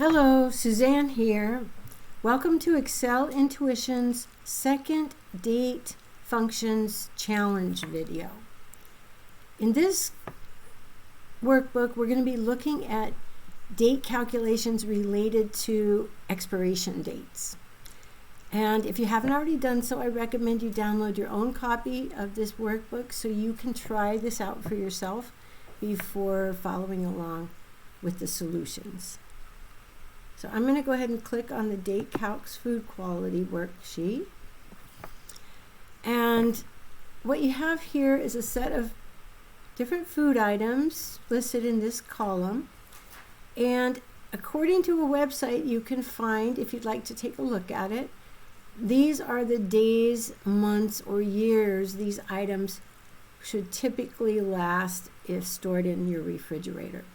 Hello, Suzanne here. Welcome to Excel Intuition's second date functions challenge video. In this workbook, we're going to be looking at date calculations related to expiration dates. And if you haven't already done so, I recommend you download your own copy of this workbook so you can try this out for yourself before following along with the solutions. So I'm going to go ahead and click on the Date Calcs Food Quality worksheet. And what you have here is a set of different food items listed in this column. And according to a website you can find, if you'd like to take a look at it, these are the days, months, or years these items should typically last if stored in your refrigerator.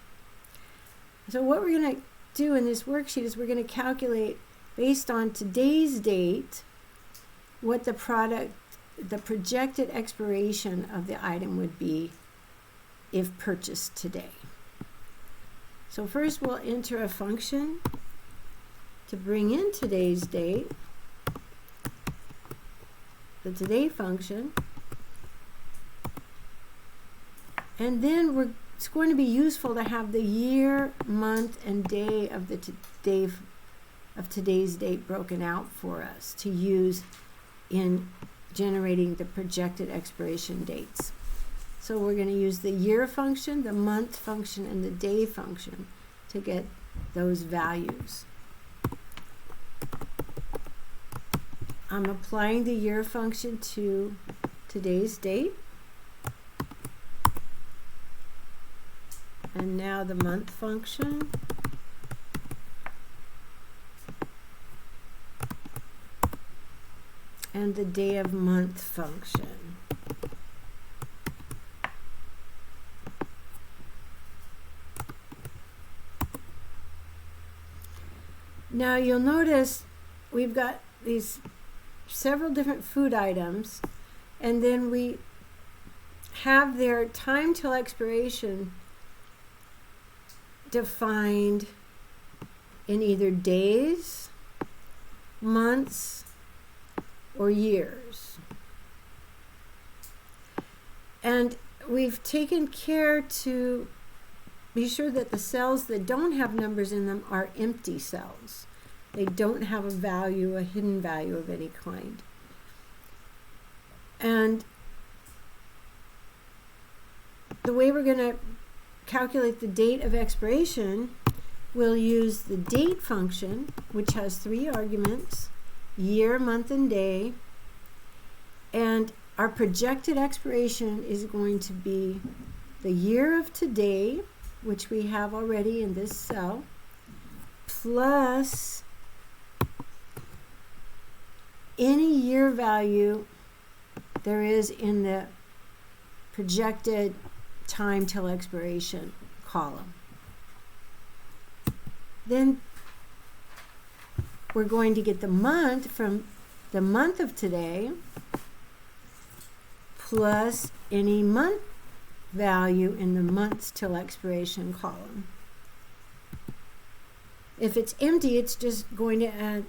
So what we're going to do in this worksheet is we're going to calculate based on today's date what the projected expiration of the item would be if purchased today. So first we'll enter a function to bring in today's date, the today function, and then it's going to be useful to have the year, month, and day of today's date broken out for us to use in generating the projected expiration dates. So we're going to use the year function, the month function, and the day function to get those values. I'm applying the year function to today's date. And now the month function. And the day of month function. Now you'll notice we've got these several different food items, and then we have their time till expiration defined in either days, months, or years. And we've taken care to be sure that the cells that don't have numbers in them are empty cells. They don't have a value, a hidden value of any kind. And the way we're going to calculate the date of expiration, we'll use the date function, which has 3 arguments, year, month, and day. And our projected expiration is going to be the year of today, which we have already in this cell, plus any year value there is in the projected time till expiration column. Then we're going to get the month from the month of today plus any month value in the months till expiration column. If it's empty, it's just going to add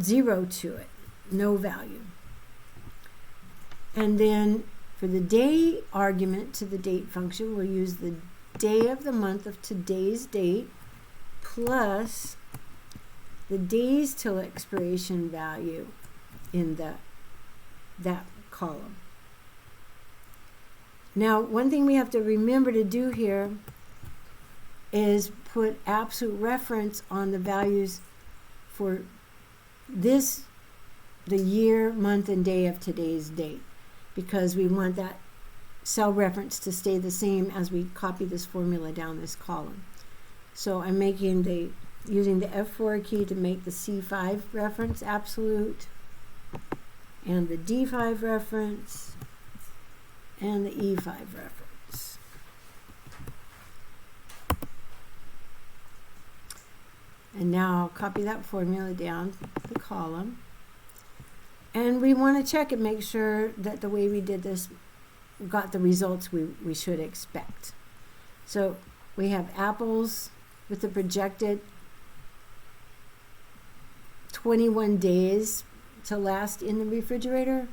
0 to it, no value. And then for the day argument to the date function, we'll use the day of the month of today's date plus the days till expiration value in that column. Now, one thing we have to remember to do here is put absolute reference on the values for the year, month, and day of today's date, because we want that cell reference to stay the same as we copy this formula down this column. So I'm using the F4 key to make the C5 reference absolute, and the D5 reference, and the E5 reference. And now I'll copy that formula down the column. And we want to check and make sure that the way we did this got the results we should expect. So we have apples with the projected 21 days to last in the refrigerator,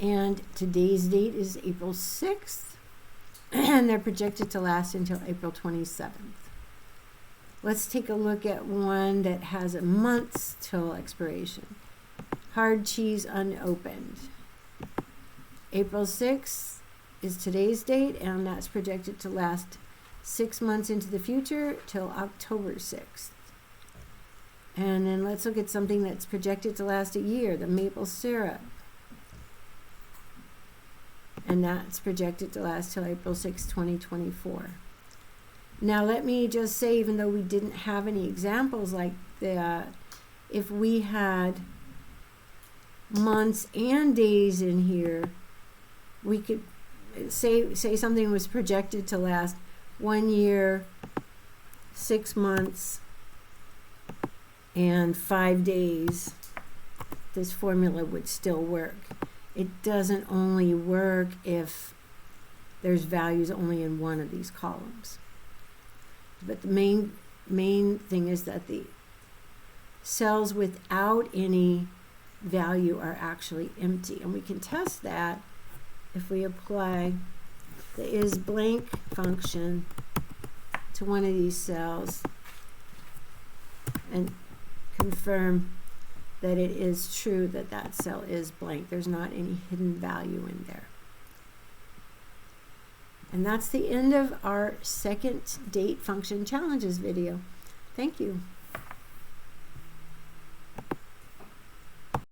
and today's date is April 6th, and they're projected to last until April 27th. Let's take a look at one that has a month's till expiration. Hard cheese unopened. April 6th is today's date, and that's projected to last 6 months into the future till October 6th. And then let's look at something that's projected to last a year, the maple syrup. And that's projected to last till April 6, 2024. Now let me just say, even though we didn't have any examples like that, if we had months and days in here, we could say something was projected to last 1 year, 6 months, and 5 days. This formula would still work. It doesn't only work if there's values only in one of these columns. But the main thing is that the cells without any value are actually empty. And we can test that if we apply the isBlank function to one of these cells and confirm that it is true that that cell is blank. There's not any hidden value in there. And that's the end of our second date function challenges video. Thank you.